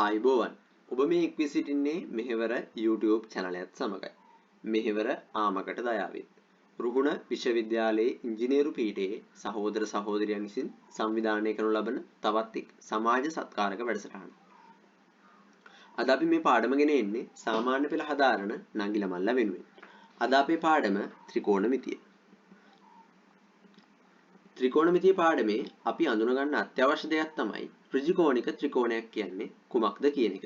ආයුබෝවන් ඔබ මේ එක්වී සිටින්නේ මෙහෙවර YouTube channel එකත් සමගයි. මෙහෙවර ආමකට දයාවෙන්. රුහුණ විශ්වවිද්‍යාලයේ ඉංජිනේරු පීඨයේ සහෝදර සහෝදරියන් විසින් සංවිධානය කරනු ලබන තවත් එක් සමාජ සත්කාරක වැඩසටහන. අද අපි මේ පාඩම ගෙන එන්නේ සාමාන්‍ය පෙළ හදාරන නංගිල මල්ල වෙනුවෙන්. අද අපේ පාඩම ත්‍රිකෝණමිතිය. ත්‍රිකෝණමිතිය පාඩමේ අපි අඳුන ගන්න අත්‍යවශ්‍ය දෙයක් තමයි ඍජුකෝණික ත්‍රිකෝණයක් කියන්නේ කුමක්ද කියන එක.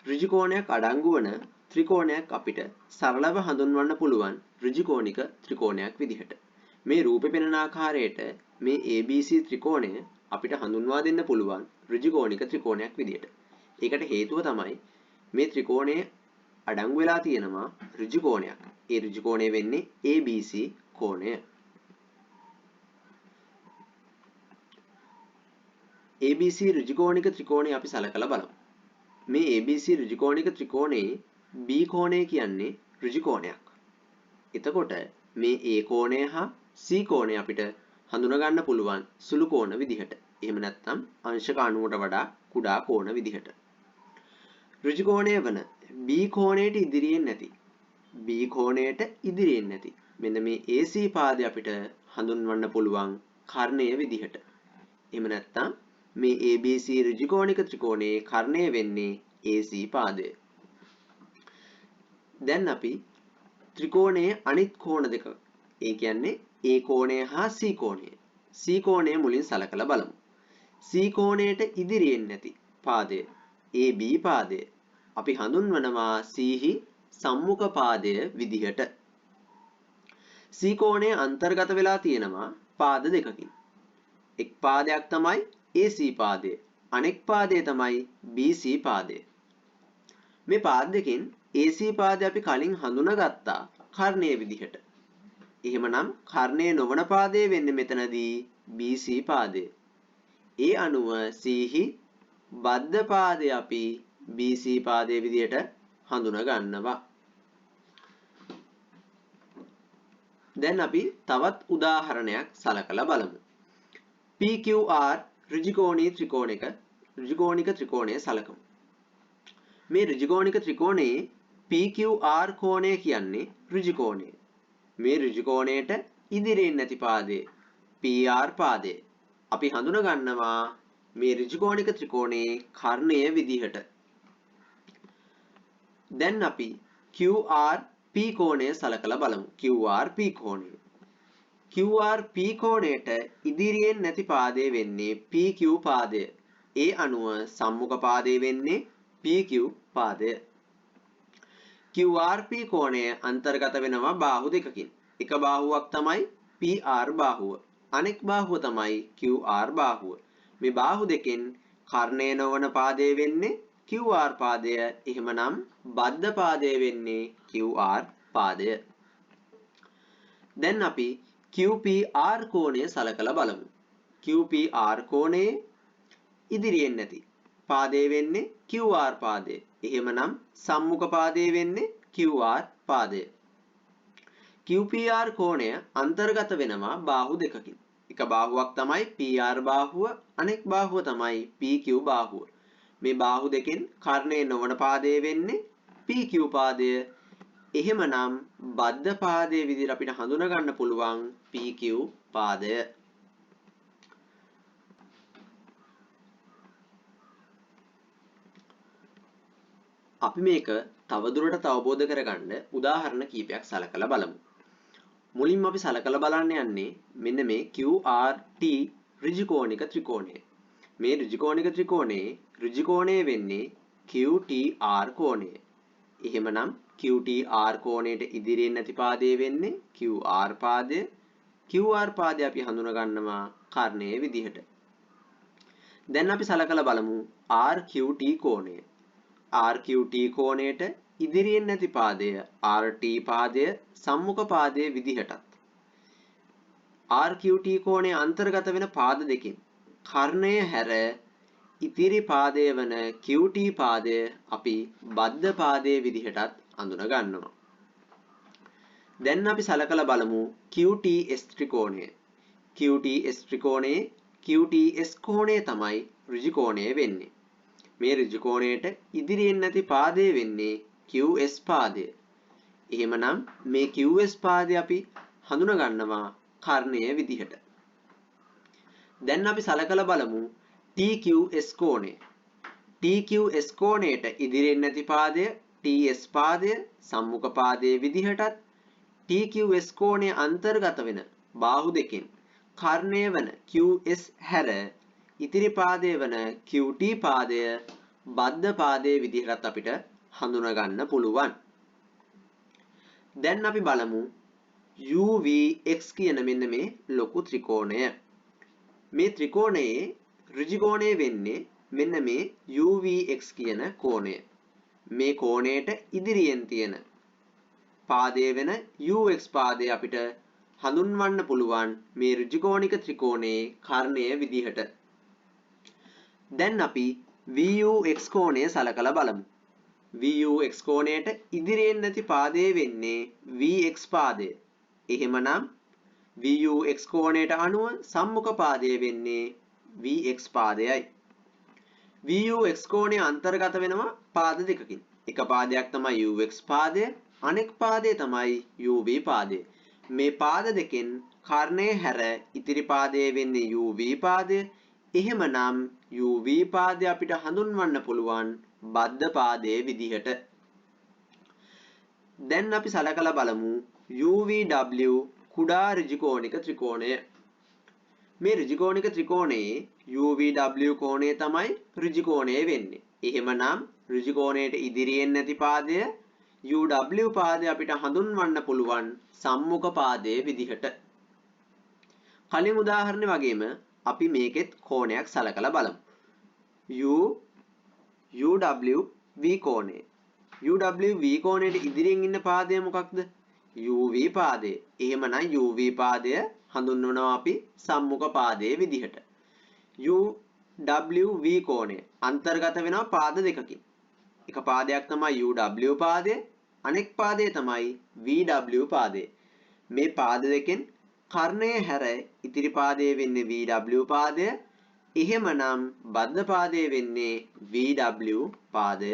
ඍජුකෝණයක් අඩංගු වන ත්‍රිකෝණයක් අපිට සරලව හඳුන්වන්න පුළුවන් ඍජුකෝණික ත්‍රිකෝණයක් විදිහට. මේ රූපේ පෙනෙන ආකාරයට මේ ABC ත්‍රිකෝණය අපිට හඳුන්වා දෙන්න පුළුවන් ඍජුකෝණික ත්‍රිකෝණයක් විදිහට. ඒකට හේතුව තමයි මේ ත්‍රිකෝණයේ අඩංගු වෙලා තියෙනවා ඍජුකෝණයක්. ඒ ඍජුකෝණය වෙන්නේ ABC කෝණය. ABC ඍජුකෝණික ත්‍රිකෝණය අපි සලකලා බලමු. මේ ABC ඍජුකෝණික ත්‍රිකෝණයේ B කෝණය කියන්නේ ඍජුකෝණයක්. එතකොට මේ A කෝණය හා C කෝණය අපිට හඳුනා ගන්න පුළුවන් සුළු කෝණ විදිහට. එහෙම නැත්නම් අංශක 90ට වඩා කුඩා කෝණ විදිහට. ඍජුකෝණය වන B කෝණයට ඉදිරියෙන් නැති. B කෝණයට ඉදිරියෙන් නැති. මෙන්න මේ AC පාදය අපිට හඳුන්වන්න පුළුවන් කර්ණය විදිහට. එහෙම නැත්නම් මේ ABC ඍජුකෝණික ත්‍රිකෝණයේ කර්ණය වෙන්නේ AC පාදය. දැන් අපි ත්‍රිකෝණයේ අනිත් කෝණ දෙක, ඒ කියන්නේ A කෝණය හා C කෝණය. C කෝණය මුලින් සලකලා බලමු. C කෝණයට ඉදිරියෙන් නැති පාදය AB පාදය අපි හඳුන්වනවා C හි සම්මුඛ පාදය විදිහට. C කෝණය අන්තර්ගත වෙලා තියෙනවා පාද දෙකකින්. එක් පාදයක් තමයි AC පාදය. අනෙක් පාදය තමයි BC පාදය. මේ පාද දෙකෙන් AC පාදය අපි කලින් හඳුනාගත්තා කර්ණය විදිහට. එහෙමනම් කර්ණය නොවන පාදය වෙන්නේ මෙතනදී BC පාදය. ඒ අනුව C හි බද්ධ පාදය අපි BC පාදය විදිහට හඳුනා ගන්නවා. දැන් අපි තවත් උදාහරණයක් සලකලා බලමු. PQR ඍජුකෝණීය ත්‍රිකෝණික ත්‍රිකෝණය සලකමු. මේ ඍජුකෝණික ත්‍රිකෝණයේ PQR කෝණය කියන්නේ ඍජුකෝණය. මේ ඍජුකෝණයට ඉදිරියෙන් නැති පාදය PR පාදය. අපි හඳුනා ගන්නවා මේ ඍජුකෝණික ත්‍රිකෝණයේ කර්ණය විදිහට. දැන් අපි QRP කෝණය සලකලා බලමු. QRP කෝණය. QRP කෝණයට ඉදිරියෙන් නැති පාදය වෙන්නේ PQ පාදය. ඒ අනුව සම්මුඛ පාදය වෙන්නේ PQ පාදය. QRP කෝණය අන්තර්ගත වෙනවා බාහු දෙකකින්. එක බාහුවක් තමයි PR බාහුව. අනෙක් බාහුව තමයි QR බාහුව. මේ බාහු දෙකෙන් කර්ණය නොවන පාදය වෙන්නේ QR පාදය. එහෙමනම් බද්ධ පාදය වෙන්නේ QR පාදය. දැන් අපි QPR කෝණය සලකලා බලමු. QPR කෝණයේ ඉදිරියෙන් නැති පාදය වෙන්නේ QR පාදය. එහෙමනම් සම්මුඛ පාදය වෙන්නේ QR පාදය. QPR කෝණය අන්තර්ගත වෙනවා බාහු දෙකකින්. එක බාහුවක් තමයි PR බාහුව, අනෙක් බාහුව තමයි PQ බාහුව. මේ බාහු දෙකෙන් කර්ණය නොවන පාදය වෙන්නේ PQ පාදය. එහෙමනම් බද්ධ පාදයේ විදිහට අපිට හඳුනා ගන්න පුළුවන් PQ පාදය. අපි මේක තවදුරටත් අවබෝධ කරගන්න උදාහරණ කීපයක් සලකලා බලමු. මුලින්ම අපි සලකලා බලන්න යන්නේ මෙන්න මේ QRT ඍජුකෝණික ත්‍රිකෝණය. මේ ඍජුකෝණික ත්‍රිකෝණයේ ඍජුකෝණය වෙන්නේ QTR කෝණය. එහෙමනම් QTR කෝණයට ඉදිරියෙන් නැති පාදය වෙන්නේ QR පාදය. QR පාදය අපි හඳුනා ගන්නවා කර්ණය විදිහට. දැන් අපි සලකලා බලමු RQT කෝණය. RQT කෝණයට ඉදිරියෙන් නැති පාදය RT පාදය සම්මුඛ පාදයේ විදිහටත්. RQT කෝණය අන්තර්ගත වෙන පාද දෙකෙන් කර්ණය හැර ඉතිරි පාදය වන QT පාදය අපි බද්ධ පාදයේ විදිහටත් හඳුනා ගන්නවා. දැන් අපි සලකලා බලමු QTS ත්‍රිකෝණය. QTS ත්‍රිකෝණයේ QTS කෝණය තමයි ඍජුකෝණය වෙන්නේ. මේ ඍජු කෝණයට ඉදිරියෙන් නැති පාදය වෙන්නේ QS පාදය. එහෙමනම් මේ QS පාදය අපි හඳුනා ගන්නවා කර්ණය විදිහට. දැන් අපි සලකලා බලමු TQS කෝණය. TQS කෝණයට ඉදිරියෙන් නැති පාදය TS පාදය සම්මුඛ පාදයේ විදිහටත් TQS කෝණය අන්තර්ගත වෙන බාහු දෙකෙන් කර්ණය වන QS හැර ඉතිරි පාදය වන QT පාදය බද්ධ පාදයේ විදිහටත් අපිට හඳුනා ගන්න පුළුවන්. දැන් අපි බලමු UVX කියන මෙන්න මේ ලොකු ත්‍රිකෝණය. මේ ත්‍රිකෝණයේ ඍජු කෝණය වෙන්නේ මෙන්න මේ UVX කියන කෝණය. මේ කෝණයට ඉදිරියෙන් තියෙන පාදය වෙන UX පාදය අපිට හඳුන්වන්න පුළුවන් මේ ඍජු කෝණික ත්‍රිකෝණයේ කර්ණය විදිහට. දැන් අපි VUX කෝණය සලකලා බලමු. VUX කෝණයට ඉදිරියෙන් නැති පාදය වෙන්නේ VX පාදය. එහෙමනම් VUX කෝණයට අනුව සම්මුඛ පාදය වෙන්නේ VX පාදයයි. VUX කෝණය අන්තර්ගත වෙනවා පාද දෙකකින්. එක පාදයක් තමයි UX පාදය, අනෙක් පාදය තමයි UV පාදය. මේ පාද දෙකෙන් කර්ණය හැර ඉතිරි පාදය වෙන්නේ UV පාදය. එහෙමනම් UV පාදය අපිට හඳුන්වන්න පුළුවන් බද්ධ පාදයේ විදිහට. දැන් අපි සලකලා බලමු UVW කුඩා ඍජු කෝණික ත්‍රිකෝණය. මේ ඍජු කෝණික ත්‍රිකෝණයේ UVW කෝණය තමයි ඍජු කෝණය වෙන්නේ. එහෙමනම් ඍජු කෝණයට ඉදිරියෙන් නැති පාදය UW පාදය අපිට හඳුන්වන්න පුළුවන් සම්මුඛ පාදයේ විදිහට. කලින් උදාහරණේ වගේම අපි මේකෙත් කෝණයක් සලකලා බලමු. UW V කෝණය. UW V කෝණයට ඉදිරියෙන් ඉන්න පාදය මොකක්ද? UV පාදය. එහෙමනම් UV පාදය හඳුන්වනවා අපි සම්මුඛ පාදයේ විදිහට. UW V කෝණය අන්තර්ගත වෙනවා පාද දෙකකින්. එක පාදයක් තමයි UW පාදය, අනෙක් පාදය තමයි VW පාදය. මේ පාද දෙකෙන් කර්ණය හැර ඉතිරි පාදය වෙන්නේ VW පාදය. එහෙමනම් බද්ධ පාදය වෙන්නේ VW පාදය.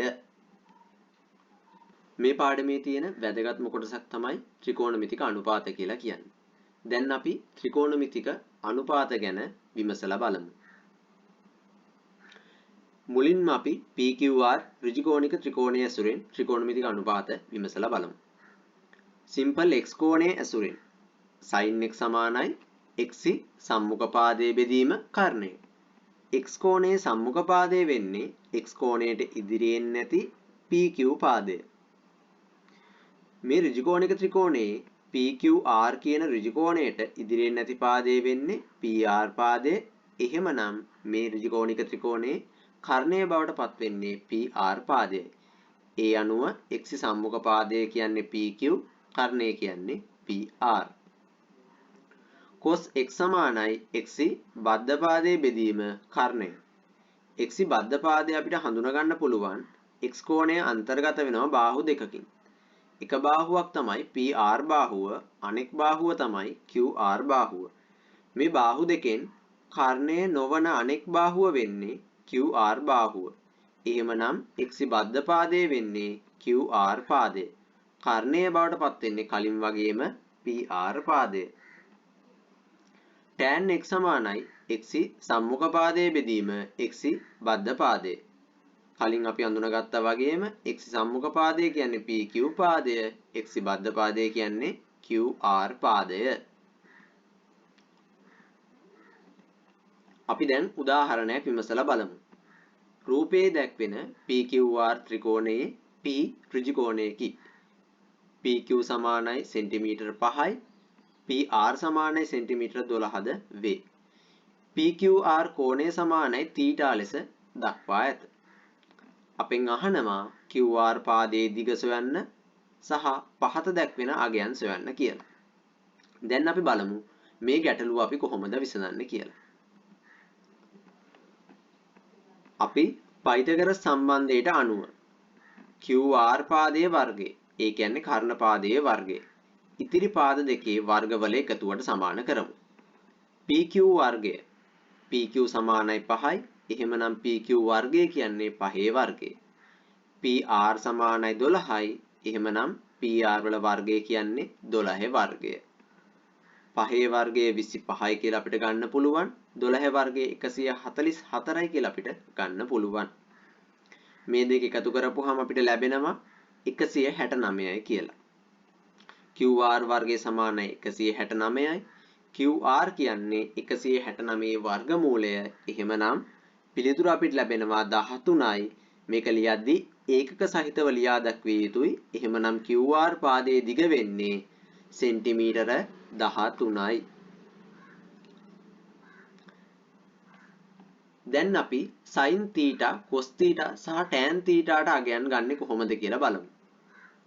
මේ පාඩමේ තියෙන වැදගත්ම කොටසක් තමයි ත්‍රිකෝණමිතික අනුපාත කියලා කියන්නේ. දැන් අපි ත්‍රිකෝණමිතික අනුපාත ගැන විමසලා බලමු. මුලින්ම අපි PQR ඍජුකෝණික ත්‍රිකෝණය ඇසුරෙන් ත්‍රිකෝණමිතික අනුපාත විමසලා බලමු. සිම්පල් x කෝණයේ ඇසුරෙන් sin x සමානයි x සම්මුඛ පාදයේ බෙදීම කර්ණය. x කෝණයේ සම්මුඛ පාදය වෙන්නේ x කෝණයට ඉදිරියෙන් නැති PQ පාදය. මේ ඍජුකෝණික ත්‍රිකෝණයේ PQR කියන ඍජුකෝණයට ඉදිරියෙන් නැති පාදය වෙන්නේ PR පාදය. එහෙමනම් මේ ඍජුකෝණික ත්‍රිකෝණයේ කර්ණය බවට පත් වෙන්නේ PR පාදයයි. ඒ අනුව x සම්මුඛ පාදය කියන්නේ PQ, කර්ණය කියන්නේ PR. cos x සමානයි x බද්ධ පාදයේ බෙදීම කර්ණය. x බද්ධ පාදය අපිට හඳුනා ගන්න පුළුවන් x කෝණය අන්තර්ගත වෙනවා බාහු දෙකකින්. එක බාහුවක් තමයි PR බාහුව, අනෙක් බාහුව තමයි QR බාහුව. මේ බාහු දෙකෙන් කර්ණය නොවන අනෙක් බාහුව වෙන්නේ QR බාහුව. එහෙමනම් x බද්ධ පාදයේ වෙන්නේ QR පාදය. කර්ණය බවට පත් වෙන්නේ කලින් වගේම PR පාදය. tan x සමානයි x සම්මුඛ පාදයේ බෙදීම x බද්ධ පාදය. කලින් අපි අඳුනගත්තා වගේම x සම්මුඛ පාදය කියන්නේ PQ පාදය, x බද්ධ පාදය කියන්නේ QR පාදය. අපි දැන් උදාහරණයක් විමසලා බලමු. රූපයේ දැක්වෙන PQR ත්‍රිකෝණයේ P ඍජුකෝණයකි. PQ සමානයි සෙන්ටිමීටර 5යි, PR සමානයි සෙන්ටිමීටර 12ද වේ. PQR කෝණය සමානයි θ ලෙස දක්වා ඇත. අපෙන් අහනවා QR පාදයේ දිග සොයන්න සහ පහත දැක්වෙන අගයන් සොයන්න කියලා. දැන් අපි බලමු මේ ගැටලුව අපි කොහොමද විසඳන්නේ කියලා. අපි පයිතගරස් සම්බන්ධයට අනුව QR පාදයේ වර්ගය, ඒ කියන්නේ කර්ණ පාදයේ වර්ගය, ඉතිරි පාද දෙකේ වර්ගවල එකතුවට සමාන කරමු. PQ වර්ගය PQ සමානයි 5යි, එහෙමනම් PQ වර්ගය කියන්නේ 5 වර්ගය. PR සමානයි 12යි. එහෙමනම් PR වල වර්ගය කියන්නේ 12 වර්ගය. 5 වර්ගය 25යි කියලා අපිට ගන්න පුළුවන්. 12 වර්ගය 144යි කියලා අපිට ගන්න පුළුවන්. මේ දෙක එකතු කරපුවාම අපිට ලැබෙනවා 169යි කියලා. QR වර්ගය සමානයි 169යි. QR කියන්නේ 169 වර්ගමූලය. එහෙමනම් පිළිතුර අපිට ලැබෙනවා 13යි. මේක ලියද්දී ඒකක සහිතව ලියා දක්විය යුතුයි. එහෙමනම් QR පාදයේ දිග වෙන්නේ සෙන්ටිමීටර 13යි. දැන් අපි sin θ, cos θ සහ tan θට අගයන් ගන්නේ කොහොමද කියලා බලමු.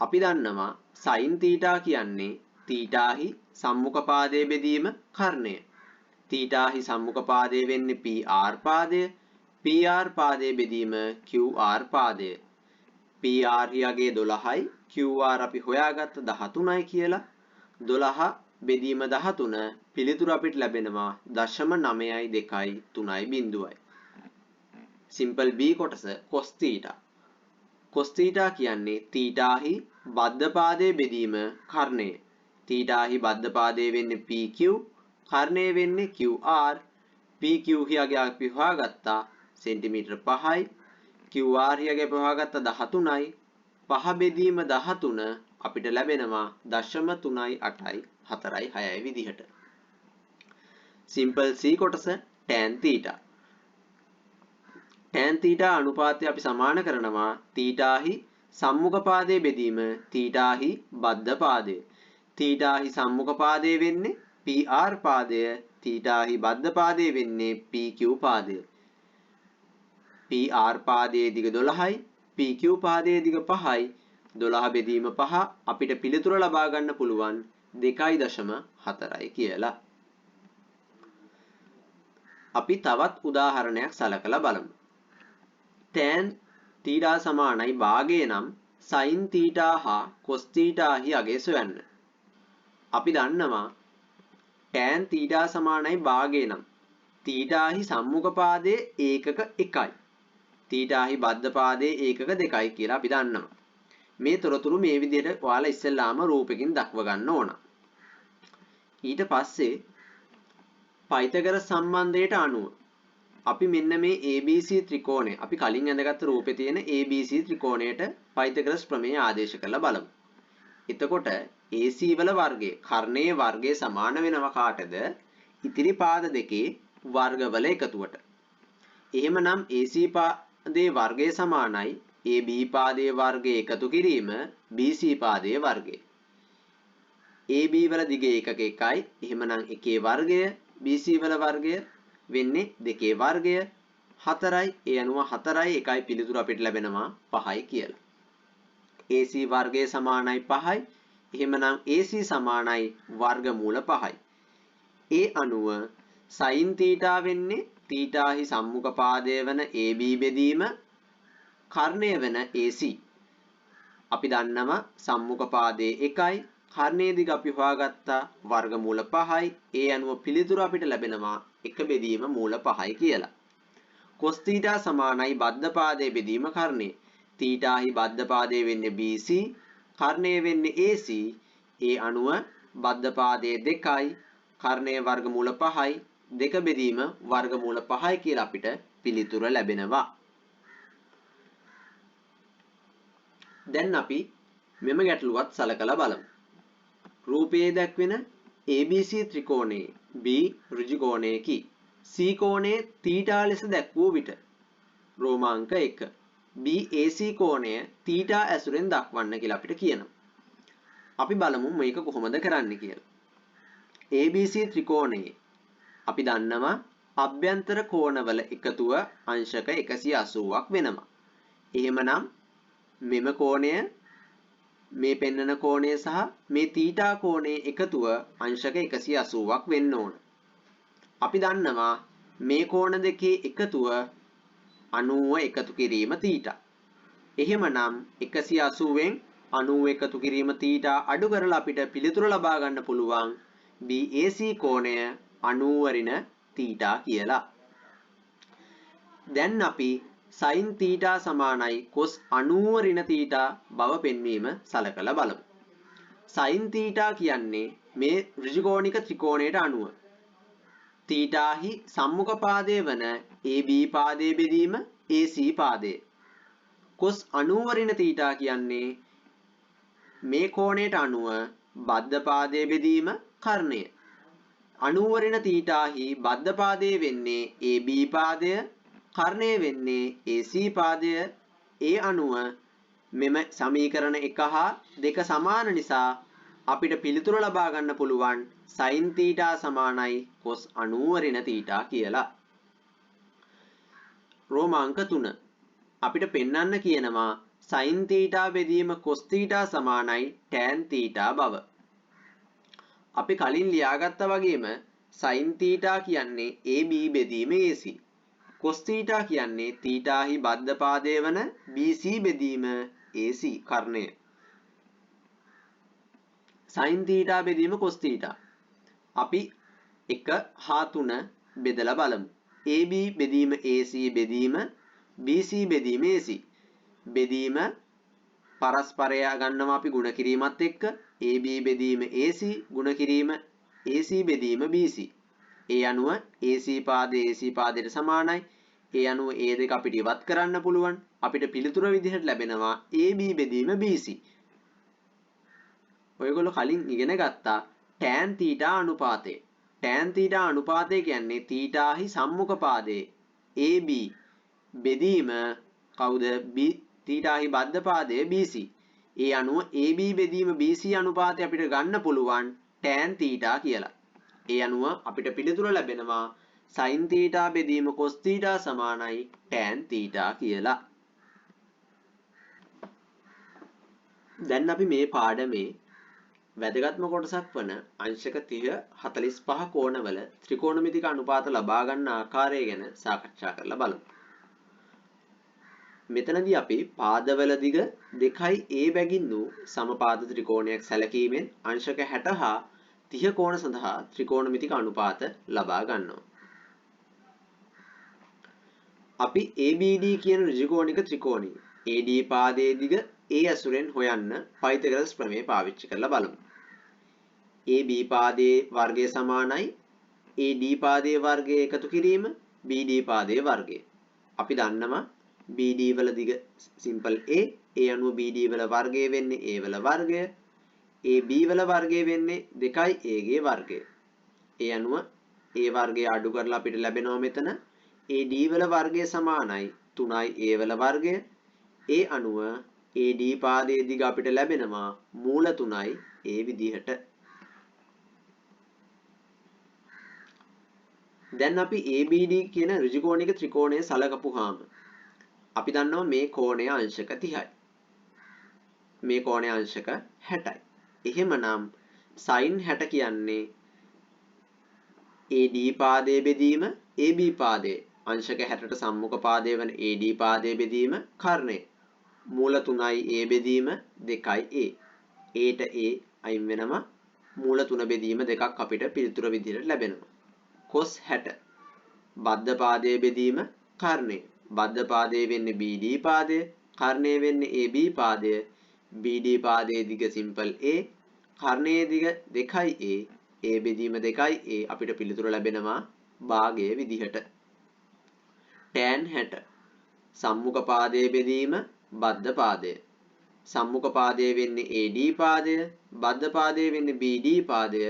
අපි දන්නවා sin θ කියන්නේ θහි සම්මුඛ පාදයේ බෙදීම කර්ණය. θහි සම්මුඛ පාදයේ වෙන්නේ PR පාදය. PR පාදයේ බෙදීම QR පාදය. PR යගේ 12යි QR අපි හොයාගත්ත 13යි කියලා. 12 බෙදීම 13 පිළිතුර අපිට ලැබෙනවා 0.923යි. සිම්පල් B කොටස cos θ. cos θ කියන්නේ θහි බද්ධ පාදයේ බෙදීම කර්ණය. θහි බද්ධ පාදයේ වෙන්නේ PQ, කර්ණය වෙන්නේ QR. PQ හියගේ අපි හොයාගත්තා සෙන්ටිමීටර 5යි. QR හියගේ අපි හොයාගත්තා 13යි. 5 බෙදීම 13 අපිට ලැබෙනවා 0.3846යි විදිහට. සිම්පල් C කොටස tan θ. tan θ අනුපාතය අපි සමාන කරනවා θහි සම්මුඛ පාදයේ බෙදීම θහි බද්ධ පාදය. θහි සම්මුඛ පාදයේ වෙන්නේ PR පාදය. θහි බද්ධ පාදයේ වෙන්නේ PQ පාදය. PR පාදයේ දිග 12යි. PQ පාදයේ දිග 5යි. 12 බෙදීම 5 අපිට පිළිතුර ලබා ගන්න පුළුවන් 2.4යි කියලා. අපි තවත් උදාහරණයක් සලකලා බලමු. tan θ සමානයි භාගය නම් sin θ හා cos θ හි අගය සොයන්න. අපි දන්නවා tan θ සමානයි භාගය නම් θහි සම්මුඛ පාදයේ ඒකක 1යි. θහි බද්ධ පාදයේ ඒකක 2යි කියලා අපි දන්නවා. මේ තොරතුරු මේ විදිහට ඔයාලා ඉස්සෙල්ලාම රූපකින් දක්ව ගන්න ඕන. ඊට පස්සේ පයිතගරස් සම්බන්ධයට අනුව අපි මෙන්න මේ ABC ත්‍රිකෝණය අපි කලින් ඇඳගත්තු රූපේ තියෙන ABC ත්‍රිකෝණයට පයිතගරස් ප්‍රමේය ආදේශ කරලා බලමු. එතකොට AC වල වර්ගය කර්ණයේ වර්ගය සමාන වෙනවා කාටද? ඉතිරි පාද දෙකේ වර්ගවල එකතුවට. එහෙමනම් AC පාදයේ වර්ගය සමානයි AB පාදයේ වර්ගය එකතු කිරීම BC පාදයේ වර්ගය. AB වල දිග ඒකක 1යි. එහෙමනම් 1 වර්ගය BC වල වර්ගය වෙන්නේ 2 වර්ගය 4යි. ඒ අනුව 4යි 1යි පිළිතුර අපිට ලැබෙනවා 5යි කියලා. AC වර්ගය සමානයි 5යි. එහෙමනම් AC සමානයි වර්ගමූල 5යි. ඒ අනුව sin θ වෙන්නේ θහි සම්මුඛ පාදය වන AB බෙදීම කර්ණය වෙන AC. අපි දන්නවා සම්මුඛ පාදයේ 1යි. කර්ණයේ දිග අපි හොයාගත්තා වර්ගමූල 5යි. ඒ අනුව පිළිතුර අපිට ලැබෙනවා 1 බෙදීම මූල 5යි කියලා. cos θ සමානයි බද්ධ පාදයේ බෙදීම කර්ණය. θහි බද්ධ පාදයේ වෙන්නේ BC, කර්ණය වෙන්නේ AC. ඒ අනුව බද්ධ පාදයේ 2යි, කර්ණයේ වර්ගමූල 5යි. 2 බෙදීම වර්ගමූල 5යි කියලා අපිට පිළිතුර ලැබෙනවා. දැන් අපි මෙම ගැටලුවත් සලකලා බලමු. රූපයේ දැක්වෙන ABC ත්‍රිකෝණයේ B ඍජු කෝණයකි. C කෝණයේ θ ලෙස දැක්වූ විට රෝමාංක 1 BAC කෝණය θ ඇසුරෙන් දක්වන්න කියලා අපිට කියනවා. අපි බලමු මේක කොහොමද කරන්න කියලා. ABC ත්‍රිකෝණයේ අපි දන්නවා අභ්‍යන්තර කෝණවල එකතුව අංශක 180ක් වෙනවා. එහෙමනම් මෙම කෝණය මේ පෙන්වන කෝණය සහ මේ θ කෝණයේ එකතුව අංශක 180ක් වෙන්න ඕන. අපි දන්නවා මේ කෝණ දෙකේ එකතුව 90 එකතු කිරීම θ. එහෙමනම් 180ෙන් 90 එකතු කිරීම θ අඩු කරලා අපිට පිළිතුර ලබා ගන්න පුළුවන් BAC කෝණය 90 ඍණ θ කියලා. දැන් අපි sin θ සමානයි cos 90 ඍණ θ බව පෙන්වීම සලකලා බලමු. sin θ කියන්නේ මේ ඍජුකෝණික ත්‍රිකෝණයට අනුව θ හි සම්මුඛ පාදය වන AB පාදයේ බෙදීම AC පාදය. cos 90 ඍණ θ කියන්නේ මේ කෝණයට අනුව බද්ධ පාදයේ බෙදීම කර්ණය. 90 ඍණ θ හි බද්ධ පාදයේ වෙන්නේ AB පාදය, කර්ණය වෙන්නේ AC පාදය. ඒ අනුව මෙම සමීකරණ 1 හා 2 සමාන නිසා අපිට පිළිතුර ලබා ගන්න පුළුවන් sin θ සමානයි cos 90 ඍණ θ කියලා. රෝමාංක 3 අපිට පෙන්වන්න කියනවා sin θ බෙදීම cos θ සමානයි tan θ බව. අපි කලින් ලියාගත්තා වගේම sin θ කියන්නේ AB බෙදීම AC. cos θ කියන්නේ θ හි බද්ධ පාදය වන BC බෙදීම AC කර්ණය. sin θ බෙදීම cos θ. අපි 1 හා 3 බෙදලා බලමු. AB බෙදීම AC බෙදීම BC බෙදීම AC. බෙදීම පරස්පරය ගන්නවා අපි ගුණ කිරීමත් එක්ක AB බෙදීම AC ගුණ කිරීම AC බෙදීම BC. ඒ අනුව AC පාදය AC පාදයට සමානයි. ඒ අනුව ඒ දෙක අපිට ඉවත් කරන්න පුළුවන්. අපිට පිළිතුර විදිහට ලැබෙනවා AB බෙදීම BC. ඔයගොල්ලෝ කලින් ඉගෙන ගත්තා tan θ අනුපාතය. tan θ අනුපාතය කියන්නේ θ හි සම්මුඛ පාදයේ AB බෙදීම කවුද θ හි බද්ධ පාදයේ BC. ඒ අනුව AB බෙදීම BC අනුපාතය අපිට ගන්න පුළුවන් tan θ කියලා. ඒ අනුව අපිට පිළිතුර ලැබෙනවා sin θ බෙදීම cos θ සමානයි tan θ කියලා. දැන් අපි මේ පාඩමේ වැදගත්ම කොටසක් වන අංශක 30 45 කෝණවල ත්‍රිකෝණමිතික අනුපාත ලබා ගන්න ආකාරය ගැන සාකච්ඡා කරලා බලමු. මෙතනදී අපි පාදවල දිග 2a බැගින් වූ සමපාද ත්‍රිකෝණයක් සැලකීමෙන් අංශක 60 හා 30 කෝණ සඳහා ත්‍රිකෝණමිතික අනුපාත ලබා ගන්නවා. අපි ABD කියන ඍජුකෝණික ත්‍රිකෝණයේ AD පාදයේ දිග A ඇසුරෙන් හොයන්න පයිතගොරස් ප්‍රමේය පාවිච්චි කරලා බලමු. AB පාදයේ වර්ගය සමානයි AD පාදයේ වර්ගය එකතු කිරීම BD පාදයේ වර්ගය. අපි දන්නවා BD වල දිග සිම්පල් A. ඒ අනුව BD වල වර්ගය වෙන්නේ A වල වර්ගය. AB වල වර්ගය වෙන්නේ 2A ගේ වර්ගය. ඒ අනුව A වර්ගය අඩු කරලා අපිට ලැබෙනවා මෙතන AD වල වර්ගය සමානයි 3A වල වර්ගය. ඒ අනුව AD පාදයේ දිග අපිට ලැබෙනවා මූල 3යි ඒ විදිහට. දැන් අපි ABD කියන ඍජුකෝණික ත්‍රිකෝණය සලකපුවාම අපි දන්නවා මේ කෝණය අංශක 30යි. මේ කෝණය අංශක 60යි. එහෙමනම් sin 60 කියන්නේ AD පාදයේ බෙදීම AB පාදයේ අංශක 60ට සම්මුඛ පාදයේ වන AD පාදයේ බෙදීම කර්ණය. මූල 3යි A බෙදීම 2යි A. Aට A අයින් වෙනවා. මූල 3 බෙදීම දෙකක් අපිට පිළිතුර විදිහට ලැබෙනවා. cos 60 බද්ධ පාදයේ බෙදීම කර්ණය. බද්ධ පාදයේ වෙන්නේ BD පාදය, කර්ණය වෙන්නේ AB පාදය. BD පාදයේ දිග සිම්පල් A, කර්ණයේ දිග 2A, A බෙදීම 2A අපිට පිළිතුර ලැබෙනවා භාගයේ විදිහට. tan 60 සම්මුඛ පාදයේ බෙදීම බද්ධ පාදය. සම්මුඛ පාදයේ වෙන්නේ AD පාදය, බද්ධ පාදයේ වෙන්නේ BD පාදය.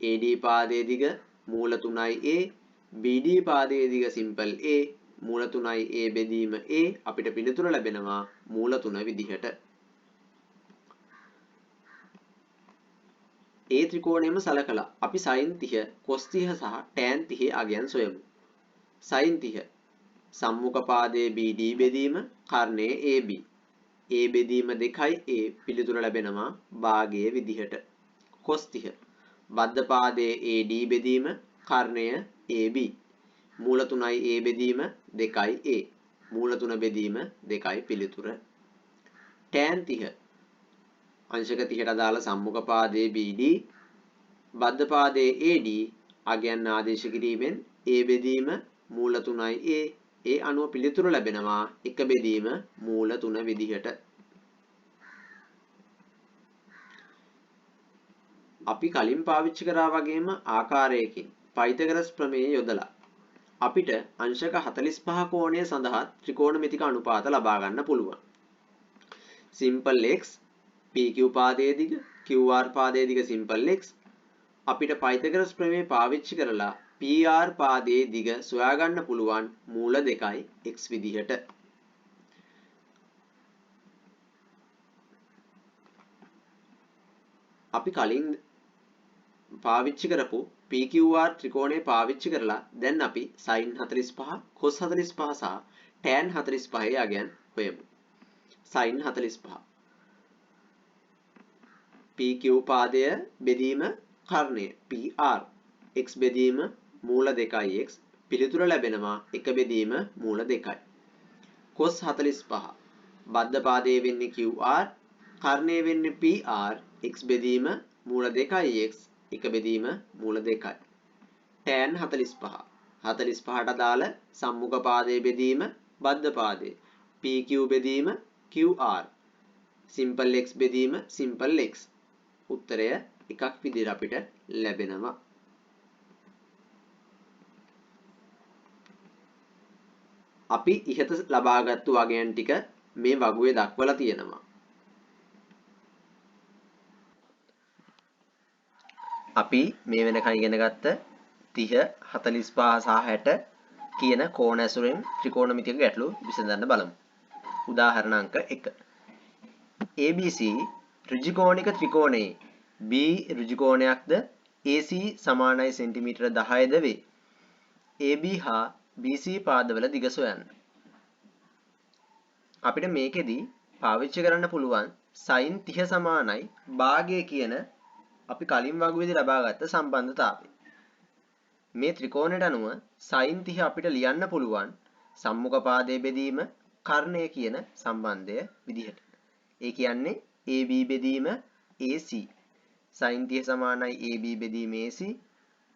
AD පාදයේ දිග මූල 3A, BD පාදයේ දිග සිම්පල් A, මූල 3A බෙදීම A අපිට පිළිතුර ලැබෙනවා මූල 3 විදිහට. ඒ ත්‍රිකෝණයම සලකලා අපි sin 30, cos 30 සහ tan 30 අගයන් සොයමු. sin 30 සම්මුඛ පාදයේ BD බෙදීම කර්ණයේ AB. A බෙදීම 2A පිළිතුර ලැබෙනවා භාගයේ විදිහට. cos 30 බද්ධ පාදයේ AD බෙදීම කර්ණය AB. මූල 3යි A බෙදීම 2A. මූල 3 බෙදීම 2යි පිළිතුර. tan 30 අංශක 30ට අදාළ සම්මුඛ පාදයේ BD බද්ධ පාදයේ AD අගයන් ආදේශ කිරීමෙන් A බෙදීම මූල 3යි A ඒ අනුව පිළිතුරු ලැබෙනවා 1 බෙදීම මූල 3 විදිහට. අපි කලින් පාවිච්චි කරා වගේම ආකාරයකින් පයිතගරස් ප්‍රමේය යොදලා අපිට අංශක 45 කෝණය සඳහා ත්‍රිකෝණමිතික අනුපාත ලබා ගන්න පුළුවන්. simple x pq පාදයේ දිග qr පාදයේ දිග simple x අපිට පයිතගරස් ප්‍රමේය පාවිච්චි කරලා pr පාදයේ දිග සොයා ගන්න පුළුවන් මූල 2යි x විදිහට. අපි කලින් පාවිච්චි කරපු PQR ත්‍රිකෝණය පාවිච්චි කරලා දැන් අපි sin 45 cos 45 සහ tan 45 යගයන් හොයමු. sin 45 PQ පාදය බෙදීම කර්ණය PR x බෙදීම මූල 2x පිළිතුර ලැබෙනවා 1 බෙදීම මූල 2යි. cos 45 බද්ධ පාදයේ වෙන්නේ QR කර්ණය වෙන්නේ PR x බෙදීම මූල 2x 1 බෙදීම මූල 2යි. tan 45 45ට අදාළ සම්මුඛ පාදයේ බෙදීම බද්ධ පාදයේ PQ බෙදීම QR simple x බෙදීම simple x උත්තරය එකක් විදිහට අපිට ලැබෙනවා. අපි ඉහත ලබාගත්තු වගයන් ටික මේ වගුවේ දක්වලා තියෙනවා. අපි මේ වෙනකන් ඉගෙන ගත්ත 30 45 සහ 60 කියන කෝණ ඇසුරෙන් ත්‍රිකෝණමිතික ගැටලු විසඳන්න බලමු. උදාහරණ අංක 1. ABC ඍජුකෝණික ත්‍රිකෝණයේ B ඍජුකෝණයක්ද AC සමානයි සෙන්ටිමීටර 10ද වේ. AB හා BC පාදවල දිග සොයන්න. අපිට මේකෙදි පාවිච්චි කරන්න පුළුවන් sin 30 සමානයි භාගය කියන අපි කලින් වගුවේදී ලබාගත්ත සම්බන්ධතාවය. මේ ත්‍රිකෝණයට අනුව sin 30 අපිට ලියන්න පුළුවන් සම්මුඛ පාදයේ බෙදීම කර්ණය කියන සම්බන්ධය විදිහට. ඒ කියන්නේ AB බෙදීම AC. sin 30 සමානයි AB බෙදීම AC.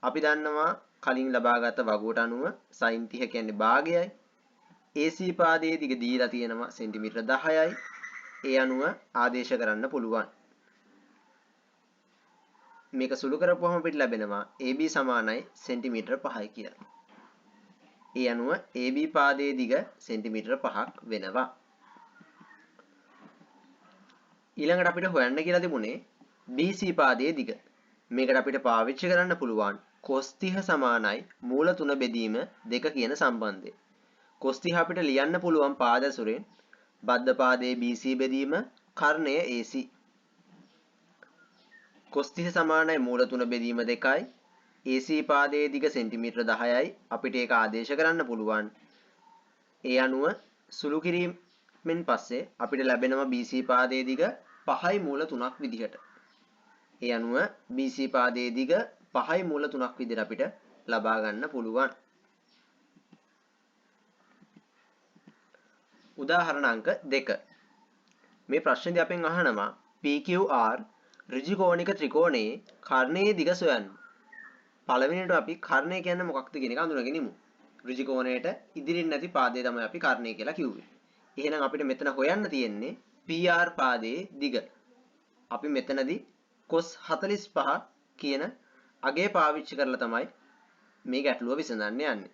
අපි දන්නවා කලින් ලබාගත් වගුවට අනුව sin 30 කියන්නේ භාගයයි. AC පාදයේ දිග දීලා තියෙනවා සෙන්ටිමීටර 10යි. ඒ අනුව ආදේශ කරන්න පුළුවන්. මේක සුළු කරපුවම අපිට ලැබෙනවා AB සමානයි සෙන්ටිමීටර 5යි කියලා. ඒ අනුව AB පාදයේ දිග සෙන්ටිමීටර 5ක් වෙනවා. ඊළඟට අපිට හොයන්න කියලා තිබුණේ BC පාදයේ දිග. මේකට අපිට පාවිච්චි කරන්න පුළුවන් cos 30 සමානයි මූල 3 බෙදීම 2 කියන සම්බන්ධය. cos 30 අපිට ලියන්න පුළුවන් පාද සුරෙන් බද්ධ පාදයේ BC බෙදීම කර්ණය AC. cos 30 සමානයි මූල 3 බෙදීම 2යි. AC පාදයේ දිග සෙන්ටිමීටර 10යි. අපිට ඒක ආදේශ කරන්න පුළුවන්. ඒ අනුව සුළු කිරීමෙන් පස්සේ අපිට ලැබෙනවා BC පාදයේ දිග 5යි මූල 3ක් විදිහට. ඒ අනුව BC පාදයේ දිග 5යි මූල 3ක් විදිහට අපිට ලබා ගන්න පුළුවන්. උදාහරණ අංක 2. මේ ප්‍රශ්නේදී අපෙන් අහනවා PQR ඍජුකෝණික ත්‍රිකෝණයේ කර්ණයේ දිග සොයන්න. පළවෙනියට අපි කර්ණය කියන්නේ මොකක්ද කියන එක අඳුනගෙන ඉමු. ඍජුකෝණයට ඉදිරින් නැති පාදය තමයි අපි කර්ණය කියලා කිව්වේ. එහෙනම් අපිට මෙතන හොයන්න තියෙන්නේ PR පාදයේ දිග. අපි මෙතනදී cos 45 කියන අගය පාවිච්චි කරලා තමයි මේ ගැටලුව විසඳන්න යන්නේ.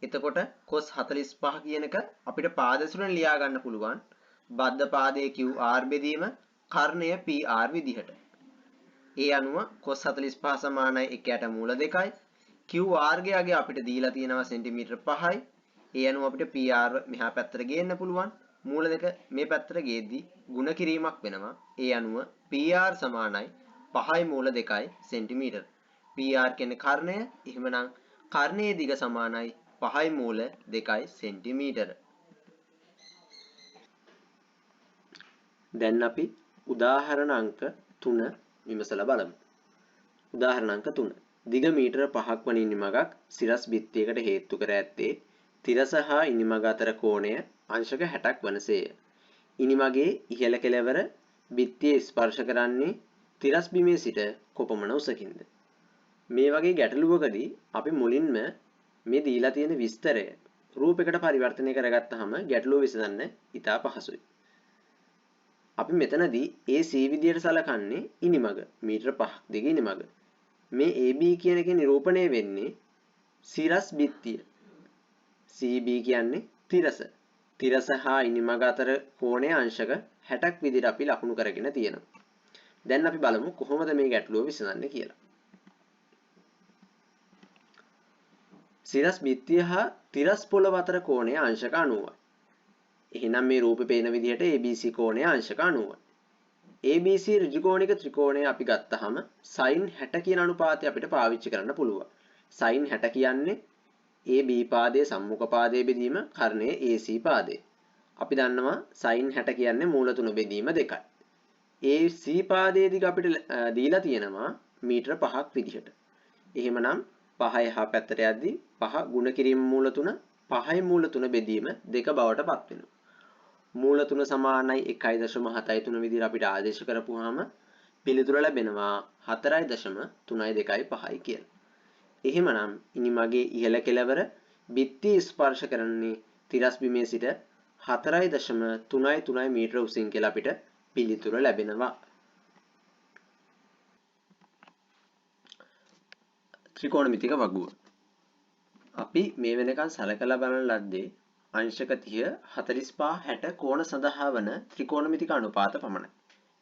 එතකොට cos 45 කියන එක අපිට පාද සුරෙන් ලියා ගන්න පුළුවන් බද්ධ පාදයේ QR බෙදීම කර්ණය PR විදිහට. ඒ අනුව cos 45 සමානයි 1ට මූල 2යි. QR ගේ අගය අපිට දීලා තියෙනවා සෙන්ටිමීටර 5යි. ඒ අනුව අපිට PR මෙහා පැත්තට ගේන්න පුළුවන්. මූල 2 මේ පැත්තට ගේද්දි ಗುಣ කිරීමක් වෙනවා. ඒ අනුව PR සමානයි 5යි මූල 2යි සෙන්ටිමීටර. PR කියන්නේ කර්ණය. එහෙමනම් කර්ණයේ දිග සමානයි 5යි මූල 2යි සෙන්ටිමීටර. දැන් අපි උදාහරණ අංක 3 විමසලා බලමු. උදාහරණ අංක 3. දිග මීටර 5ක් වන ඉනිමගක් සිරස් බිත්තියකට හේතු කර ඇත්තේ තිරස හා ඉනිමග අතර කෝණය අංශක 60ක් වනසේය. ඉනිමගේ ඉහළ කෙළවර බිත්තිය ස්පර්ශ කරන්නේ තිරස් බිමේ සිට කොපමණ උසකින්ද? මේ වගේ ගැටලුවකදී අපි මුලින්ම මේ දීලා තියෙන විස්තරය රූපයකට පරිවර්තනය කරගත්තාම ගැටලුව විසඳන්න ඉතා පහසුයි. අපි මෙතනදී AC විදියට සලකන්නේ ඉනිමග මීටර 5ක් දිග ඉනිමග. මේ AB කියන එකේ නිරූපණය වෙන්නේ සිරස් බිත්තිය. CB කියන්නේ තිරස. තිරස හා ඉනිමග අතර කෝණයේ අංශක 60ක් විදිහට අපි ලකුණු කරගෙන තියෙනවා. දැන් අපි බලමු කොහොමද මේ ගැටලුව විසඳන්නේ කියලා. සිරස් බිත්තිය හා තිරස් පොළව අතර කෝණය අංශක 90යි. එහෙනම් මේ රූපේ පේන විදිහට ABC කෝණය අංශක 90යි. ABC ඍජුකෝණික ත්‍රිකෝණය අපි ගත්තාම sin 60 කියන අනුපාතය අපිට පාවිච්චි කරන්න පුළුවන්. sin 60 කියන්නේ AB පාදයේ සම්මුඛ පාදයේ බෙදීම කර්ණයේ AC පාදයේ. අපි දන්නවා sin 60 කියන්නේ මූල තුන බෙදීම 2යි. AC පාදයේ දිග අපිට දීලා තියෙනවා මීටර 5ක් විදිහට. එහෙමනම් 5 එහා පැත්තට යද්දී 5 ගුණ කිරීම මූල තුන 5යි මූල තුන බෙදීම 2 බවට පත් වෙනවා. මූල තුන සමානයි 1.73 විදිහට අපිට ආදේශ කරපුවාම පිළිතුර ලැබෙනවා 4.325යි කියලා. එහෙමනම් ඉනිමගේ ඉහළ කෙළවර බිත්ති ස්පර්ශ කරන්නේ තිරස් බිමේ සිට 4.333 මීටර උසින් කියලා අපිට පිළිතුර ලැබෙනවා. ත්‍රිකෝණමිතික වගුව. අපි මේ වෙනකන් සලකලා බලන ලද්දේ අංශක 30 45 60 කෝණ සඳහා වන ත්‍රිකෝණමිතික අනුපාත පමණයි.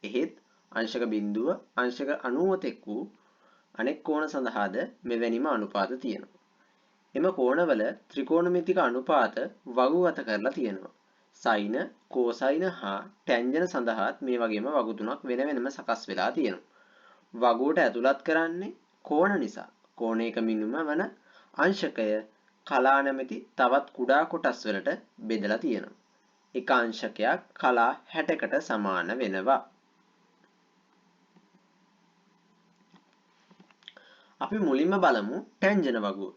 එහෙත් අංශක බිඳුව අංශක 90 තෙක් වූ අනෙක් කෝණ සඳහාද මෙවැනිම අනුපාත තියෙනවා. එම කෝණවල ත්‍රිකෝණමිතික අනුපාත වගුගත කරලා තියෙනවා. සයින, කෝසයින හා ටැන්ජන සඳහාත් මේ වගේම වගු තුනක් වෙන වෙනම සකස් වෙලා තියෙනවා. වගුවට ඇතුළත් කරන්නේ කෝණ නිසා. කෝණයක මිනුම වන අංශකය කලා නැමැති තවත් කුඩා කොටස් වලට බෙදලා තියෙනවා. එක අංශකයක් කලා 60කට සමාන වෙනවා. අපි මුලින්ම බලමු ටැන්ජන වගුව.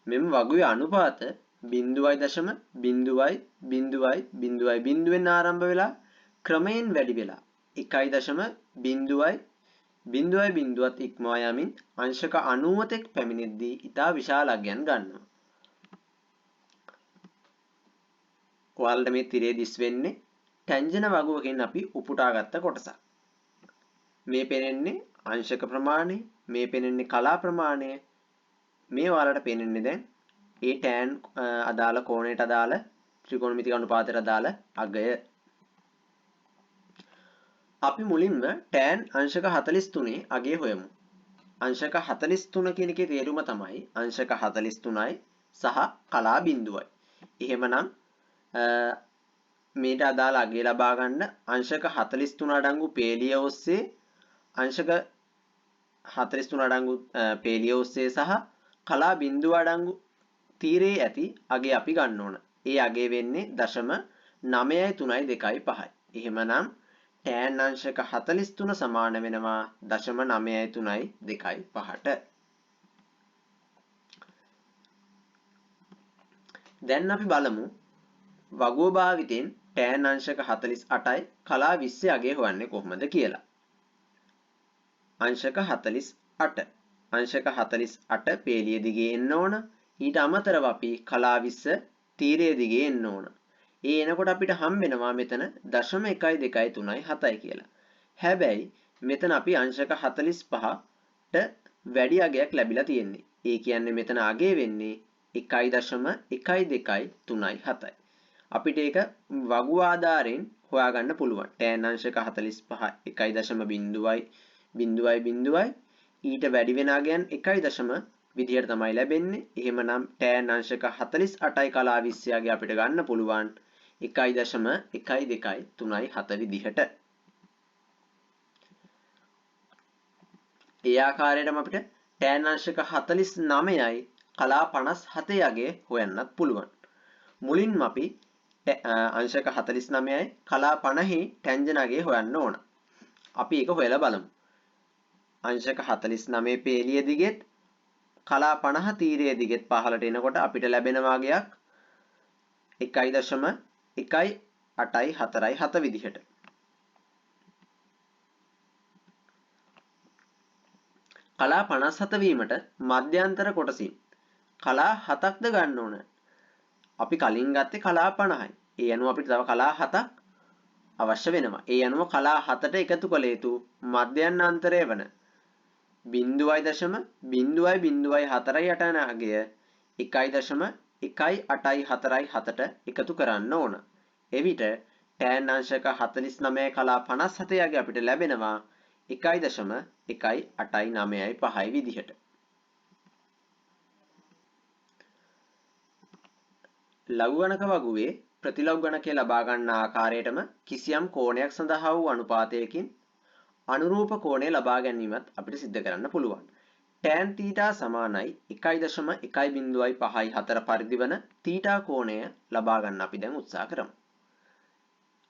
මෙම වගුවේ අනුපාත 0.0.0.0 ආරම්භ වෙලා ක්‍රමයෙන් වැඩි වෙලා 1.0.0ත් ඉක්මවා යමින් අංශක 90 තෙක් පැමිණෙද්දී ඉතා විශාලගයන් ගන්නවා. ඔයාලට මේ තිරේ දිස් වෙන්නේ ටැන්ජන වගුවකින් අපි උපුටාගත්ත කොටසක්. මේ පෙනෙන්නේ අංශක ප්‍රමාණය, මේ පෙනෙන්නේ කලා ප්‍රමාණය, මේ ඔයාලට පෙනෙන්නේ දැන් ඒ tan අදාළ කෝණයට අදාළ ත්‍රිකෝණමිතික අනුපාතයට අදාළ අගය. අපි මුලින්ම tan අංශක 43 අගය හොයමු. අංශක 43 කියන එකේ තේරුම තමයි අංශක 43යි සහ කලා බිඳුවයි. එහෙමනම් මේට අදාළ අගය ලබා ගන්න අංශක 43 අඩංගු පේලිය ඔස්සේ අංශක 43 අඩංගු පේලිය ඔස්සේ සහ කලා බිඳුව අඩංගු තීරයේ ඇති අගය අපි ගන්න ඕන. ඒ අගය වෙන්නේ 0.932.5යි. එහෙමනම් tan අංශක 43 සමාන වෙනවා 0.932.5ට. දැන් අපි බලමු වගුව භාවිතයෙන් tan අංශක 48යි කලා 20 අගය හොයන්නේ කොහොමද කියලා. අංශක 48 අංශක 48 පේලිය දිගේ එන්න ඕන. ඊට අමතරව අපි කලා 20 තීරයේ දිගේ එන්න ඕන. ඒ එනකොට අපිට හම් වෙනවා මෙතන 0.123.7යි කියලා. හැබැයි මෙතන අපි අංශක 45ට වැඩි අගයක් ලැබිලා තියෙන්නේ. ඒ කියන්නේ මෙතන අගය වෙන්නේ 1.123.7යි. අපිට ඒක වගුව ආධාරයෙන් හොයාගන්න පුළුවන්. tan අංශක 45 1.0 ඊට වැඩි වෙන අගයන් 1 විදිහට තමයි ලැබෙන්නේ. එහෙමනම් tan අංශක 48යි කලා 20 අගය අපිට ගන්න පුළුවන් 1.1237 විදිහට. ඒ ආකාරයටම අපිට tan අංශක 49යි කලා 57 අගය හොයන්නත් පුළුවන්. මුලින්ම අපි අංශක 49යි කලා 50යි ටැන්ජන් අගය හොයන්න ඕන. අපි ඒක හොයලා බලමු. අංශක 49 පේලිය දිගෙත් කලා 50 තීරයේ දිගෙත් පහළට එනකොට අපිට ලැබෙන වාගයක් 1.1847 විදිහට. කලා 57 වීමට මධ්‍යන්තර කොටසින් කලා 7ක්ද ගන්න ඕන. අපි කලින් ගත්තේ කලා 50යි. ඒ අනුව අපිට තව කලා 7ක් අවශ්‍ය වෙනවා. ඒ අනුව කලා 7ට එකතු කළ යුතු මධ්‍යන්තරය වන 0.004 යන අගය 1.1847ට එකතු කරන්න ඕන. එවිට tan අංශක 49 කලා 57 අගය අපිට ලැබෙනවා 1.1895 විදිහට. ලඝු ගණක වගුවේ ප්‍රතිලඝු ගණකය ලබා ගන්න ආකාරයටම කිසියම් කෝණයක් සඳහා වූ අනුපාතයකින් අනුරූප කෝණය ලබා ගැනීමත් අපිට සිද්ධ කරන්න පුළුවන්. tan θ සමානයි 1.1.54 පරිදි වන θ කෝණය ලබා ගන්න අපි දැන් උත්සාහ කරමු.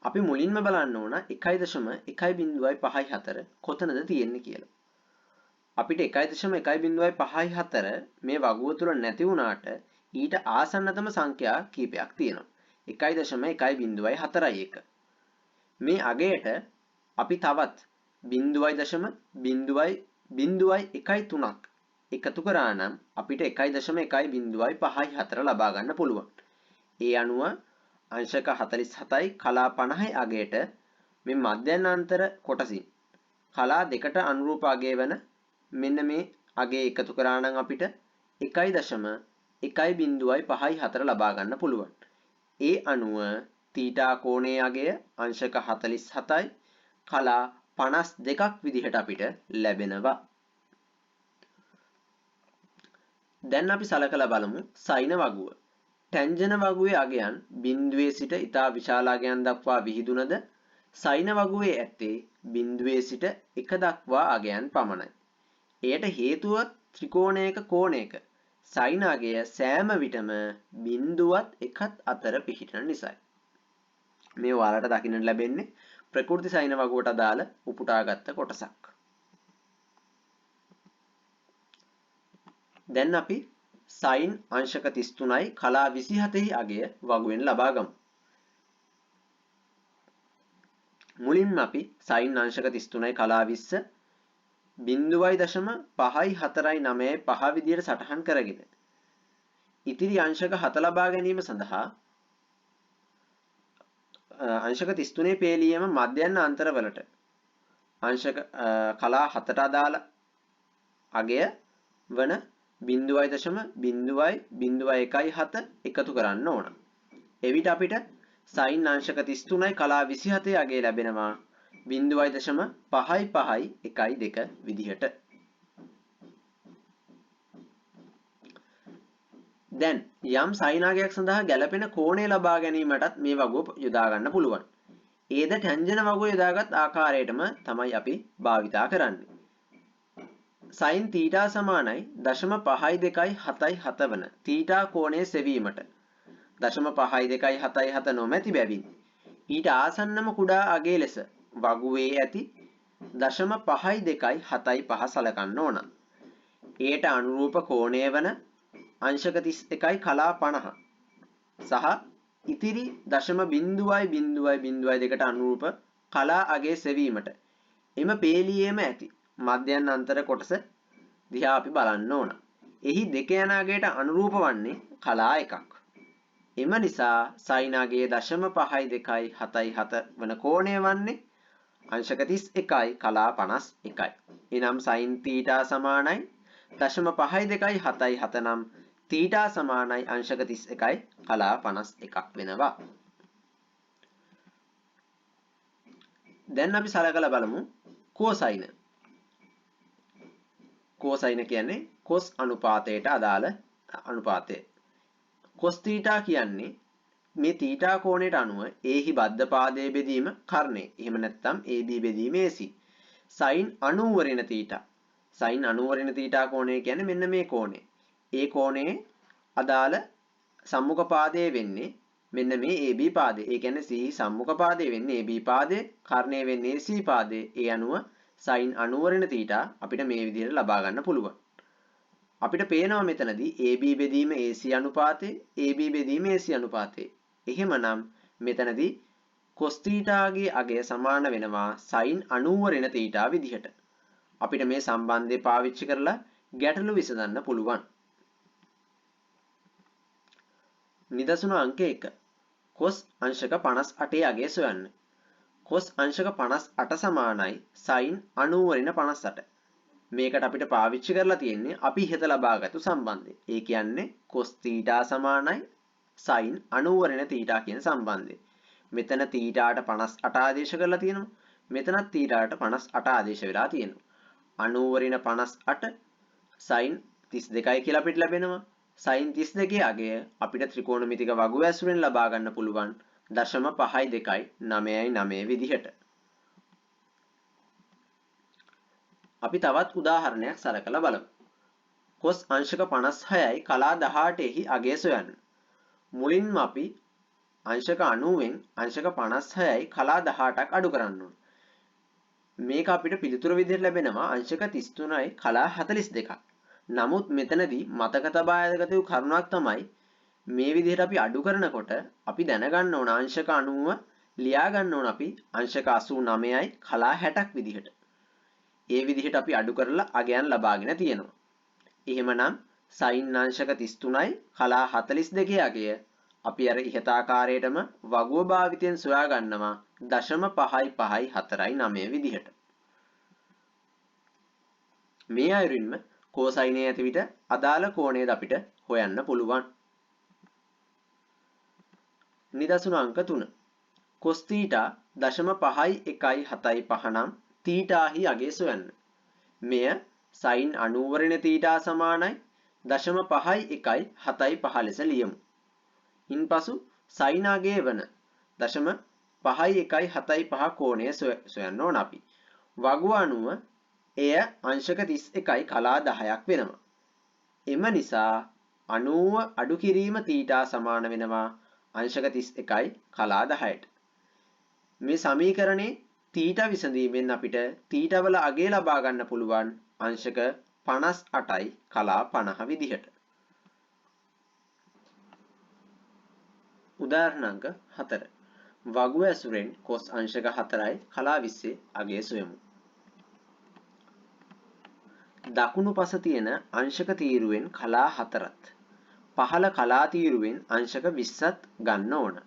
අපි මුලින්ම බලන්න ඕන 1.1.54 කොතනද තියෙන්නේ කියලා. අපිට 1.1.54 මේ වගුව තුල නැති වුණාට ඊට ආසන්නතම සංඛ්‍යා කීපයක් තියෙනවා. 1.1.41. මේ අගයට අපි තවත් 0.0.013ක් එකතු කරා නම් අපිට 1.1.54 ලබා ගන්න පුළුවන්. ඒ අනුව අංශක 47යි කලා 50යි අගයට මේ මධ්‍යන්තර කොටසින් කලා දෙකට අනුරූප අගය වෙන මෙන්න මේ අගය එකතු කරා නම් අපිට 1.1.54 ලබා ගන්න පුළුවන්. ඒ අනුව θ කෝණයේ අගය අංශක 47යි කලා 52ක් විදිහට අපිට ලැබෙනවා. දැන් අපි සලකලා බලමු සයින වගුව. ටැන්ජන වගුවේ අගයන් බිඳුවේ සිට ඉතා විශාල අගයන් දක්වා විහිදුනද සයින වගුවේ ඇත්තේ බිඳුවේ සිට 1 දක්වා අගයන් පමණයි. එයට හේතුව ත්‍රිකෝණයක කෝණයක සයින අගය සෑම විටම බිඳුවත් එකත් අතර පිහිටන නිසායි. මේ ඔයාලට දකින්න ලැබෙන්නේ ප්‍රකෘති සයින වගුවට අදාළ උපුටාගත්ත කොටසක්. දැන් අපි සයින් අංශක 33යි කලා 27යි අගය වගුවෙන් ලබා ගමු. මුලින්ම අපි සයින් අංශක 33යි කලා 20 0.54995 විදියට සටහන් කරගෙන ඉතිරි අංශක 7 ලබා ගැනීම සඳහා අංශක 33 පේලියම මධ්‍යන්න අන්තරවලට අංශක කලා 7ට අදාළ අගය වන 0.0.017 එකතු කරන්න ඕන. එවිට අපිට සයින් අංශක 33යි කලා 27 අගය ලැබෙනවා 0.5512 විදිහට. දැන් යම් සයින් අගයක් සඳහා ගැළපෙන කෝණය ලබා ගැනීමටත් මේ වගුව යොදා ගන්න පුළුවන්. ඒද ටැන්ජන වගුව යොදාගත් ආකාරයටම තමයි අපි භාවිතා කරන්නේ. sin θ සමානයි 0.5277 වන θ කෝණය සෙවීමට 0.5277 නොමැති බැවින් ඊට ආසන්නම කුඩා අගය ලෙස වගුවේ ඇති 0.5275 සලකන්න ඕන. එයට අනුරූප කෝණය වන අංශක 31යි කලා 50 සහ ඉතිරි 0.0.02ට අනුරූප කලා අගය සෙවීමට එම පේලියේම ඇති මධ්‍යන් අන්තර කොටස දිහා අපි බලන්න ඕන. එහි දෙක යන අගයට අනුරූප වන්නේ කලා එකක්. එම නිසා සයින් අගයේ 0.5277 වන කෝණය වන්නේ අංශක 31යි කලා 51යි. එනම් sin θ සමානයි 0.5277 නම් θ සමානයි අංශක 31යි කලා 51ක් වෙනවා. දැන් අපි සලකලා බලමු cosine. cosine කියන්නේ cos අනුපාතයට අදාළ අනුපාතය. cos θ කියන්නේ මේ θ කෝණයට අනුව ඒහි බද්ධ පාදයේ බෙදීම කර්ණය. එහෙම නැත්නම් AB බෙදීම AC. sin 90 ඍණ θ. sin 90 ඍණ θ කෝණය කියන්නේ මෙන්න මේ කෝණය. ඒ කෝණයේ අදාළ සම්මුඛ පාදයේ වෙන්නේ මෙන්න මේ AB පාදය. ඒ කියන්නේ C සම්මුඛ පාදයේ වෙන්නේ AB පාදය, කර්ණය වෙන්නේ AC පාදය. ඒ අනුව sin 90 ඍණ θ අපිට මේ විදිහට ලබා ගන්න පුළුවන්. අපිට පේනවා මෙතනදී AB බෙදීම AC අනුපාතේ, AB බෙදීම AC අනුපාතේ. එහෙමනම් මෙතනදී cos θ ගේ අගය සමාන වෙනවා sin 90 ඍණ θ විදිහට. අපිට මේ සම්බන්ධය පාවිච්චි කරලා ගැටලු විසඳන්න පුළුවන්. නිදසුන අංක 1. cos අංශක 58 අගය සොයන්න. cos අංශක 58 සමානයි sin 90 වරිණ 58. මේකට අපිට පාවිච්චි කරලා තියෙන්නේ අපි ඉහත ලබාගත්තු සම්බන්ධය. ඒ කියන්නේ cos θ සමානයි sin 90 වරිණ θ කියන සම්බන්ධය. මෙතන θ ට 58 ආදේශ කරලා තියෙනවා. මෙතනත් θ ට 58 ආදේශ වෙලා තියෙනවා. 90 වරිණ 58 sin 32යි කියලා අපිට ලැබෙනවා. sin 32 අගය අපිට ත්‍රිකෝණමිතික වගු ඇසුරෙන් ලබා ගන්න පුළුවන් 0.52 9.9 විදිහට. අපි තවත් උදාහරණයක් සලකලා බලමු. cos අංශක 56යි කලා 18ෙහි අගය සොයන්න. මුලින්ම අපි අංශක 90න් අංශක 56යි කලා 18ක් අඩු කරන්න ඕන. මේක අපිට පිළිතුර විදිහට ලැබෙනවා අංශක 33යි කලා 42ක්. නමුත් මෙතනදී මතක තබා ගත යුතු කරුණක් තමයි මේ විදිහට අපි අඩු කරනකොට අපි දැනගන්න ඕන අංශක 90 ලියා ගන්න ඕන අපි අංශක 89යි කලා 60ක් විදිහට. ඒ විදිහට අපි අඩු කරලා අගයන් ලබාගෙන තියෙනවා. එහෙමනම් sin අංශක 33යි කලා 42 අගය අපි අර ඉහත ආකාරයටම වගුව භාවිතයෙන් සොයා ගන්නවා 0.554 විදිහට. මේ අයුරින්ම cosine ඇති විට අදාළ කෝණයද අපිට හොයන්න පුළුවන්. නිදසුන අංක 3. cos θ 0.517 නම් θ හි අගය සොයන්න. මෙය sin 90 වරිණ θ සමානයි 0.517 ලෙස ලියමු. ඉන්පසු sin අගය වන 0.5175 කෝණය සොයන්න ඕන අපි. වගුව අනුව එය අංශක 31යි කලා 10ක් වෙනවා. එම නිසා 90 අඩු කිරීම θ සමාන වෙනවා අංශක 31යි කලා 10ට. මේ සමීකරණේ θ විසඳීමෙන් අපිට θ වල අගය ලබා ගන්න පුළුවන් අංශක 58යි කලා 50 විදිහට. උදාහරණ අංක 4. වගුව ඇසුරෙන් cos අංශක 4යි කලා 20 අගය සොයමු. දකුණු පස තියෙන අංශක තීරුවෙන් කලා 4ත් පහළ කලා තීරුවෙන් අංශක 20ත් ගන්න ඕන.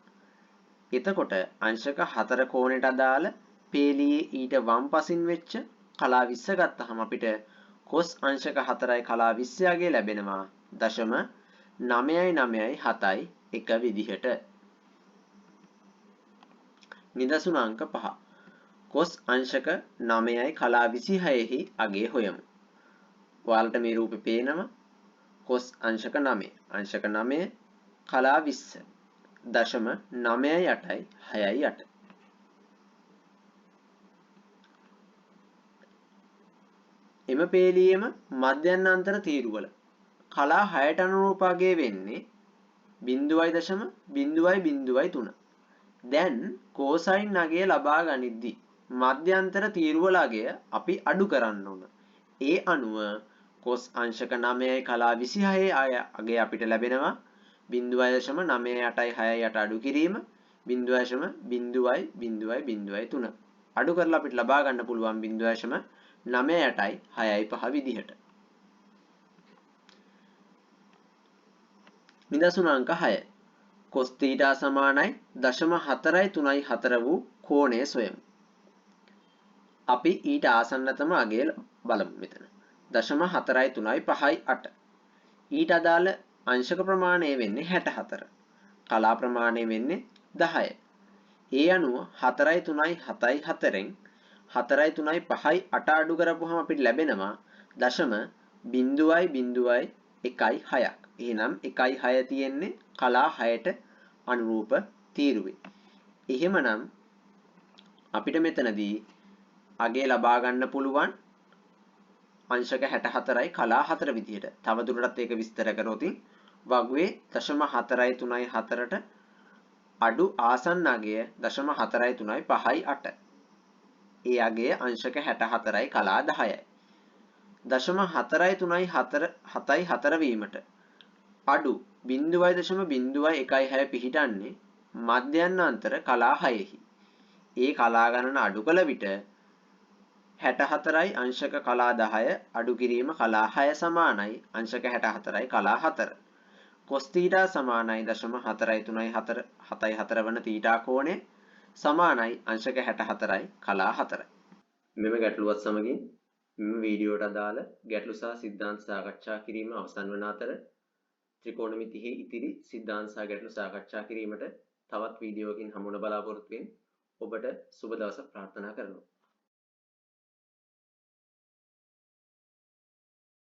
එතකොට අංශක 4 කෝණයට අදාළ පේලියේ ඊට වම් පසින් වෙච්ච කලා 20 ගත්තහම අපිට cos අංශක 4යි කලා 20 අගය ලැබෙනවා 0.997 විදිහට. නිදසුන අංක 5. cos අංශක 9යි කලා 26ෙහි අගය හොයමු. ඔයාලට මේ රූපේ පේනවා cos අංශක 9 අංශක 9 කලා 20 0.986. එම පේලියේම මධ්‍යන්තර තීරුවල කලා 6ට අනුරූප අගය වෙන්නේ 0.0.03. දැන් cosine අගය ලබා ගනිද්දී මධ්‍යන්තර තීරුවල අගය අපි අඩු කරන්න ඕන. ඒ අනුව cos අංශක 9යි කලා 26 අගය අපිට ලැබෙනවා 0.986 අඩු කිරීම 0.00003. අඩු කරලා අපිට ලබා ගන්න පුළුවන් 0.986 විදිහට. නිදසුන අංක 6. cos θ සමානයි 0.434 වූ කෝණය සොයමු. අපි ඊට ආසන්නතම අගය බලමු මෙතන. 0.435 ඊට අදාළ අංශක ප්‍රමාණය වෙන්නේ 64. කලා ප්‍රමාණය වෙන්නේ 10. ඒ අනුව 4.374න් 4.358 අඩු කරපුවහම අපිට ලැබෙනවා 0.001.6ක්. එහෙනම් 1.6 තියෙන්නේ කලා 6ට අනුරූප තීරුවේ. එහෙමනම් අපිට මෙතනදී අගය ලබා ගන්න පුළුවන් අංශක 64යි කලා 4 විදිහට. තව දුරටත් ඒක විස්තර කරොත් වගුවේ 0.434ට අඩු ආසන්න අගය 0.435. ඒ අගය අංශක 64යි කලා 10යි. 0.434 වීමට අඩු 0.016 පිහිටන්නේ මධ්‍යන්තර කලා 6ෙහි. ඒ කලා ගණන අඩු කළ විට 64යි අංශක කලා 10 අඩු කිරීම කලා 6 සමානයි අංශක 64යි කලා 4. cos theta සමානයි 0.434 වන theta කෝණය සමානයි අංශක 64යි කලා 4යි. මෙම ගැටලුවත් සමගින් මෙම වීඩියෝට අදාළ ගැටලු සහ සිද්ධාන්ත සාකච්ඡා කිරීම අවසන් වන අතර ත්‍රිකෝණමිතියෙහි ඉතිරි සිද්ධාන්ත සහ ගැටලු සාකච්ඡා කිරීමට තවත් වීඩියෝකින් හමු වන බලාපොරොත්තු වෙමින් ඔබට සුබ දවසක් ප්‍රාර්ථනා කරනවා.